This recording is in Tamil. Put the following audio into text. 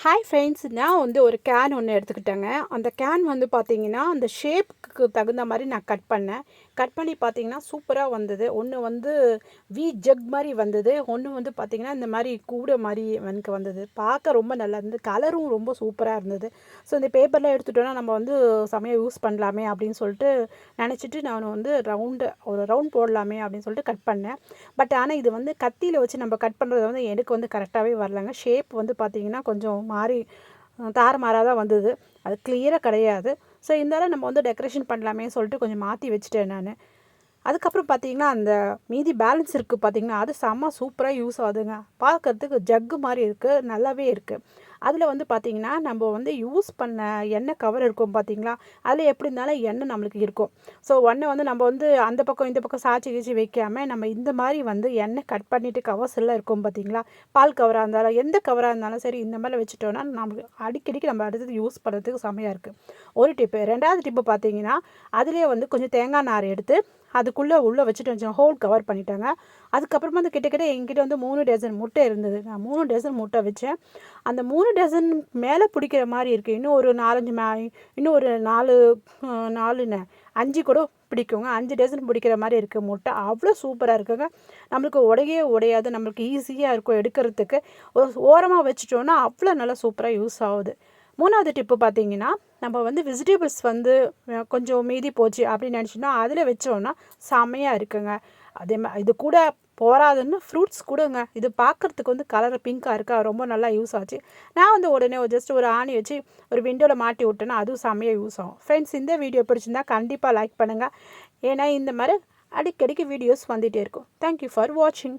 ஹாய் ஃப்ரெண்ட்ஸ், நான் வந்து ஒரு கேன் ஒன்று எடுத்துக்கிட்டேங்க. அந்த கேன் வந்து பார்த்தீங்கன்னா, அந்த ஷேப்புக்கு தகுந்த மாரி நான் கட் பண்ணேன். கட் பண்ணி பார்த்தீங்கன்னா, சூப்பரா வந்தது. ஒண்ணு வந்து ஜக் மாரி வந்தது. ஒண்ணு வந்து பார்த்தீங்கன்னா, இந்த மாரி கூட மாரி எனக்கு வந்தது. பார்க்க ரொம்ப நல்லா இருந்தது. கலரும் ரொம்ப சூப்பரா இருந்தது. ஸோ இந்த பேப்பர்லாம் எடுத்துட்டோம்னா, நம்ம வந்து செமையா யூஸ் பண்ணலாமே அப்படின்னு சொல்லிட்டு நெனச்சிட்டு, நான் வந்து ஒரு ரவுண்ட் போடலாமே அப்படின்னு சொல்லிட்டு கட் பண்ணேன். பட் ஆனா இது வந்து கத்தியில வச்சு நம்ம கட் பண்ணுறது வந்து எனக்கு வந்து கரெக்டாகவே வரலங்க. ஷேப் வந்து பார்த்தீங்கன்னா, கொஞ்சம் மாறி தாறுமாறா தான் வந்தது. அது கிளியரா கிடையாது. ஸோ இருந்தாலும் நம்ம வந்து டெக்கரேஷன் பண்ணலாமேன்னு சொல்லிட்டு கொஞ்சம் மாத்தி வச்சுட்டேன் நானு. அதுக்கப்புறம் பார்த்தீங்கன்னா, அந்த மீதி பேலன்ஸ் இருக்குது பார்த்தீங்கன்னா, அது செம்ம சூப்பரா யூஸ் ஆகுதுங்க. பார்க்கறதுக்கு ஜக்கு மாரி இருக்கு. நல்லாவே இருக்கு. அதில வந்து பார்த்தீங்கன்னா, நம்ம வந்து யூஸ் பண்ண எண்ணெய் கவர் இருக்கும் பார்த்தீங்களா, அதில எப்படி இருந்தாலும் எண்ணெய் நம்மளுக்கு இருக்கும். ஸோ ஒண்ணு வந்து நம்ம வந்து அந்த பக்கம், இந்த பக்கம் சாய்ச்சி கீச்சி வைக்காம, நம்ம இந்த மாரி வந்து எண்ணெய் கட் பண்ணிட்டு கவர்ஸ் எல்லாம் இருக்கும் பார்த்தீங்களா, பால் கவரா இருந்தாலும், எந்த கவரா இருந்தாலும் சரி, இந்த மாரி வச்சுட்டோம்னா, நமக்கு அடிக்கடிக்கு நம்ம அடுத்தது யூஸ் பண்ணுறதுக்கு செமையா இருக்கு. ஒரு டிப்பு. 2வது டிப்பு பார்த்தீங்கன்னா, அதிலேயே வந்து கொஞ்சம் தேங்காய் நார் எடுத்து அதுக்குள்ளே உள்ள வச்சுட்டு வச்சேன். ஹோல் கவர் பண்ணிட்டேங்க. அதுக்கப்புறமா வந்து கிட்டத்தட்ட என்கிட்ட வந்து 3 டசன் முட்டை இருந்தது. நான் 3 டசன் முட்டை வச்சேன். அந்த 3 டசன் மேலே பிடிக்கிற மாரி இருக்கு. இன்னும் ஒரு 4, 5 இன்னும் ஒரு 4 4 என்ன 5 கூட பிடிக்குங்க. 5 டசன் பிடிக்கிற மாரி இருக்கு முட்டை. அவ்வளோ சூப்பரா இருக்குங்க. நம்மளுக்கு உடையவே உடையாது. நம்மளுக்கு ஈஸியா இருக்கும் எடுக்கிறதுக்கு. ஒரு ஓரமா வச்சுட்டோம்னா, அவ்வளோ நல்லா சூப்பரா யூஸ் ஆகுது. 3வது டிப்பு பார்த்தீங்கன்னா, நம்ம வந்து வெஜிடபிள்ஸ் வந்து கொஞ்சம் மீதி போச்சு அப்படின்னு நினச்சோன்னா, அதில் வச்சோம்னா செம்மையா இருக்குங்க. இது கூட போராதுன்னு ஃப்ரூட்ஸ் கூடங்க. இது பார்க்கறதுக்கு வந்து கலர் பிங்க்கா இருக்கா, ரொம்ப நல்லா யூஸ் ஆச்சு. நான் வந்து உடனே ஜஸ்ட் ஒரு ஆணி வச்சு ஒரு விண்டோல மாட்டி விட்டேன்னா, அதுவும் செம்மையா யூஸ் ஆகும். ஃப்ரெண்ட்ஸ், இந்த வீடியோ பிடிச்சிருந்தா கண்டிப்பாக லைக் பண்ணுங்க. ஏன்னா இந்த மாரி அடிக்கடிக்கு வீடியோஸ் வந்துட்டே இருக்கும். தேங்க் யூ ஃபார் வாட்சிங்.